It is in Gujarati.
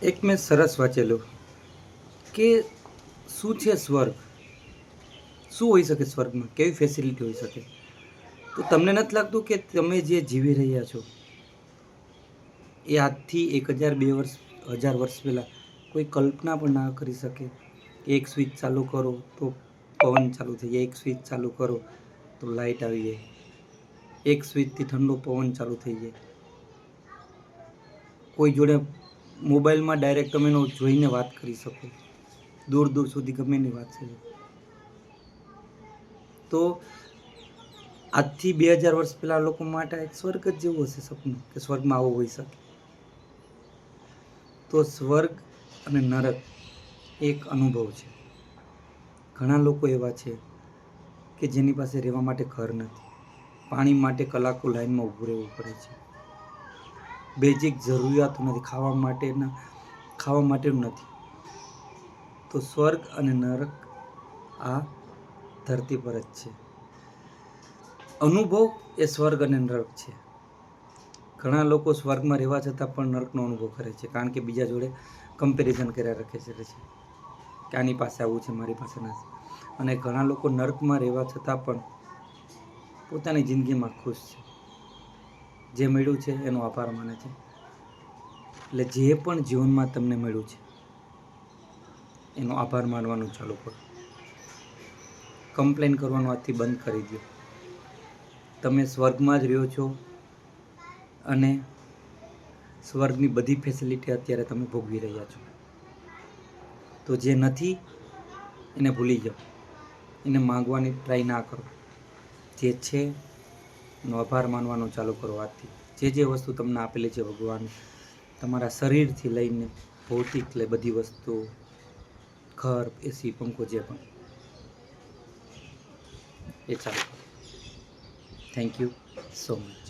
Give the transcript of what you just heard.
એક મેં સરસ વાંચેલું કે શું છે સ્વર્ગ, શું હોઈ શકે સ્વર્ગમાં, કેવી ફેસિલિટી હોઈ શકે. તો તમને નથી લાગતું કે તમે જે જીવી રહ્યા છો એ આજથી 1000 પહેલાં કોઈ કલ્પના પણ ના કરી શકે. એક સ્વિચ ચાલુ કરો તો પવન ચાલુ થઈ જાય, એક સ્વિચ ચાલુ કરો તો લાઇટ આવી જાય, એક સ્વિચથી ઠંડો પવન ચાલુ થઈ જાય. કોઈ જોડે મોબાઈલમાં ડાયરેક્ટ તમે એનો જોઈને વાત કરી શકો, દૂર દૂર સુધી ગમે એની વાત છે. તો આજથી 2000 વર્ષ પહેલાં લોકો માટે એક સ્વર્ગ જ જેવું હશે સપનું, કે સ્વર્ગમાં આવું હોઈ શકે. તો સ્વર્ગ અને નરક એક અનુભવ છે. ઘણા લોકો એવા છે કે જેની પાસે રહેવા માટે ઘર નથી, પાણી માટે કલાકો લાઈનમાં ઊભું રહેવું પડે છે, બેઝિક જરૂરિયાતો નથી, ખાવા માટેનું નથી. તો સ્વર્ગ અને નરક આ ધરતી પર જ છે. અનુભવ એ સ્વર્ગ અને નરક છે. ઘણા લોકો સ્વર્ગમાં રહેવા છતાં પણ નરકનો અનુભવ કરે છે, કારણ કે બીજા જોડે કમ્પેરિઝન કર્યા રાખે છે કે આની પાસે આવું છે, મારી પાસે નથી. અને ઘણા લોકો નરકમાં રહેવા છતાં પણ પોતાની જિંદગીમાં ખુશ છે, જે મળ્યું છે એનો આભાર માને છે. એટલે જે પણ જીવનમાં તમને મળ્યું છે એનો આભાર માનવાનું ચાલુ કરો. કમ્પ્લેન કરવાનું આજથી બંધ કરી દો. તમે સ્વર્ગમાં જ રહ્યો છો અને સ્વર્ગની બધી ફેસિલિટી અત્યારે તમે ભોગવી રહ્યા છો. તો જે નથી એને ભૂલી જાઓ, એને માંગવાની ટ્રાય ના કરો. જે છે એનો આભાર માનવાનો ચાલુ કરો આજથી. જે વસ્તુ તમને આપેલી છે ભગવાન, તમારા શરીરથી લઈને ભૌતિક બધી વસ્તુઓ, ઘર, એસી, પંખો, જે પણ, એ ચાલુ કરો. Thank you so much.